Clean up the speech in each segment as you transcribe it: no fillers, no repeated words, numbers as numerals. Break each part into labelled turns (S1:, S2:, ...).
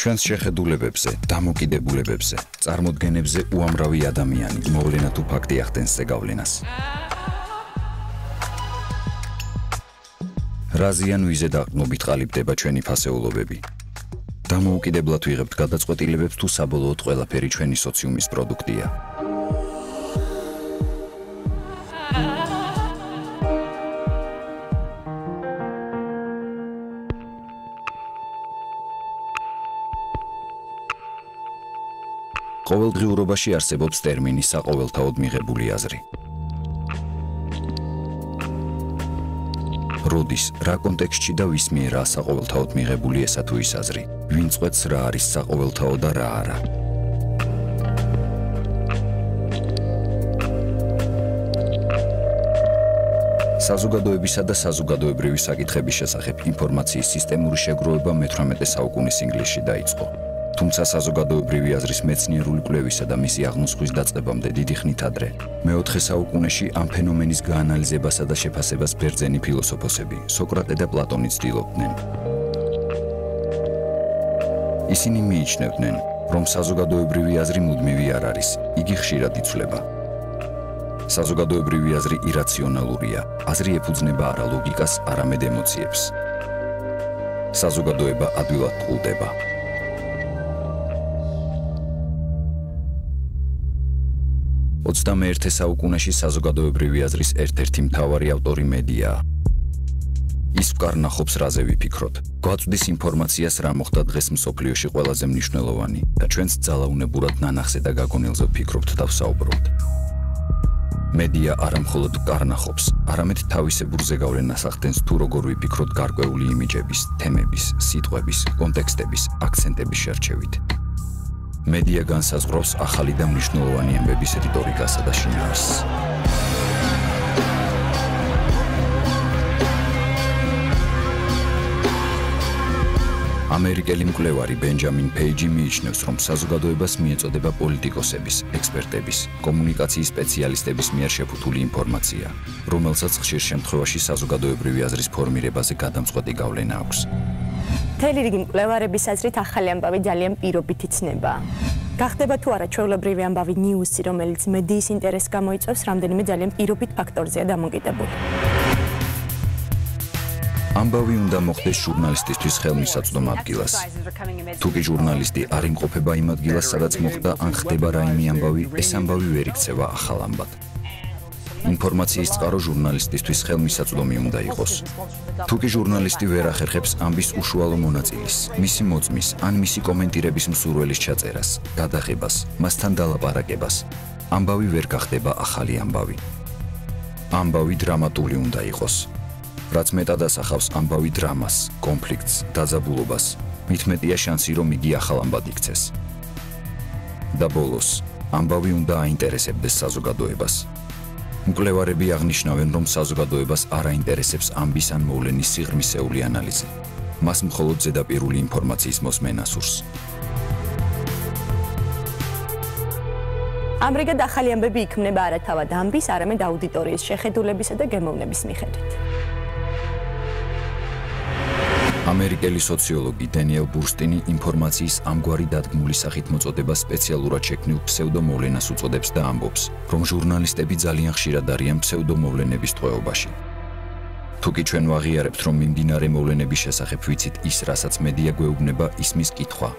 S1: ჩვენს შეხედულებებზე, დამოკიდებულებებზე, წარმოდგენებზე უამრავი ადამიანი მოვლენა თუ ფაქტი ახდენს ზეგავლენას. რაზიან ვიზედ აყრდნობით ყალიბდება ჩვენი ფასეულობები. დამოუკიდებლად ვიღებთ გადაწყვეტილებებს თუ საბოლოოდ ყველაფერი ჩვენი სოციუმის პროდუქტია. ყოველდღიურობაში არსებობს ტერმინი საყოველთაოდ მიღებული აზრი. როდის, რა კონტექსტში და ვის მიერ საყოველთაოდ მიღებული ესა თუ ის აზრი, ვინ წყვეტს რა არის საყოველთაო და რა არა. საზოგადოებისა და საზოგადოებრივი საკითხების შესახებ ინფორმაციის სისტემური შეგროვება მე-18 საუკუნის ინგლისში დაიწყო. თუმცა საზოგადოებრივი აზრის მეცნიერული კვლევისა და მისი აღმოსხვის დაწყებამდე დიდი ხნით ადრე, მე-4 საუკუნეში ამ ფენომენის გაანალიზებასა და შეფასებას ბერძენი ფილოსოფოსები, სოკრატე და პლატონი ცდილობდნენ. ისინი მიიჩნევდნენ, რომ საზოგადოებრივი აზრი მუდმივი არ არის, იგი ხშირად იცვლება. საზოგადოებრივი აზრი ირაციონალურია, აზრი ეფუძნება არა ლოგიკას, არამედ ემოციებს. საზოგადოება ადვილად ტყუდება. 21 საუკუნეში საზოგადოებრივი აზრის ერთ-ერთი მთავარი ავტორი მედიაა. ის ვკარნახობს, რაზე ვიფიქროთ. გვაწვდის ინფორმაციას, რა მოხდა დღეს მსოფლიოში ყველაზე მნიშვნელოვანი და ჩვენს ძალაუნებურად ნანახზე და გაგონილზე ვფიქრობთ და ვსაუბრობთ. მედია არა მხოლოდ ვკარნახობს, არამედ თავისებურ ზეგავლენას ახდენს თუ როგორ ვიფიქროთ გარკვეული იმიჯების, თემების, სიტყვების, კონტექსტების, აქცენტების შერჩევით. მედია განსაზღვრავს ახალი და მნიშვნელოვანი ამბების რიტორიკასა და შინაარსს. ამერიკელი მკვლევარი ბენჯამინ პეიჯი მიიჩნევს, რომ საზოგადოებას მიეწოდება პოლიტიკოსების, ექსპერტების, კომუნიკაციის სპეციალისტების მიერ შეფუთული ინფორმაცია, რომელსაც ხშირ შემთხვევაში საზოგადოებრივი აზრის ფორმირებაზე გადამწყვეტი გავლენა აქვს.
S2: მთელი რიგი მკვლევარების აზრით ახალი ამბავი ძალიან პირობით იცნება. გახდება თუ არა ჩვეულებრივი ამბავი ნიუსი, რომელიც მედიის ინტერესს გამოიწვევს, რამდენიმე ძალიან პირობით ფაქტორზეა დამოკიდებული.
S1: ამბავი უნდა მოხდეს ჟურნალისტისთვის ხელმისაწვდომ ადგილას. თუ კი ჟურნალისტი არ იმყოფება იმ ადგილას, სადაც მოხდა, ან ხდება რაიმე ამბავი, ეს ამბავი ვერ იქცევა ახალ ამბად. ინფორმაციის წყარო ჟურნალისტისთვის ხელმისაწვდომი უნდა იყოს. თუ კი ჟურნალისტი ვერ ახერხებს ამბის უშუალო მონაწილის, მისი მოწმის ან მისი კომენტირების მსურველის ჩაწერას, გადაღებას, მასთან დალაპარაკებას, ამბავი ვერ გახდება ახალი ამბავი. ამბავი დრამატული უნდა იყოს. რაც მეტად ასახავს ამბავი დრამას, კონფლიქტს, დაძაბულობას, მით მეტია შანსი, რომ იგი ახალ ამბად იქცეს. და ბოლოს, ამბავი უნდა აინტერესებდეს საზოგადოებას. მკვლევარები აღნიშნავენ, რომ საზოგადოებას არ აინტერესებს ამბის ან მოვლენის სიღრმისეული ანალიზი. მას მხოლოდ ზედაპირული ინფორმაციის მოსმენა სურს.
S2: ამრიგად ახალი ამბები იქმნება არა თავად ამბის, არამედ აუდიტორიის შეხედულებისა და გემოვნების მიხედვით.
S1: ამერიკელი სოციოლოგი დენიელ ბურსტინი ინფორმაციის ამგვარი დადგმული სახით მოწოდება სპეციალურად შექმნილ ფსევდომოვლენას უწოდებს და ამბობს, რომ ჟურნალისტები ძალიან ხშირად არიან ფსევდომოვლენების ტყვეობაში. თუ კი ჩვენ ვაღიარებთ, რომ მიმდინარე მოვლენების შესახებ ვიცით ის, რასაც მედია გვეუბნება, ისმის კითხვა.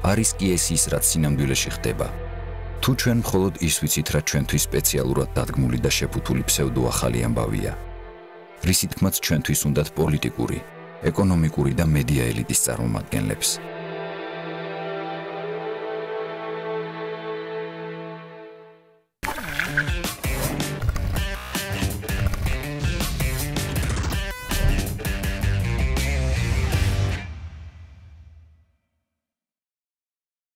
S1: არის კი ეს ის, რაც სინამდვილეში ხდება. თუ ჩვენ მხოლოდ ის ვიცით, რაც ჩვენთვის სპეციალურად დადგმული და შეფუთული ფსევდოახალი ამბავია. რისი თქმაც ჩვენთვის უნდათ პოლიტიკური, ეკონომიკური და მედია ელიტის წარმომადგენლებს.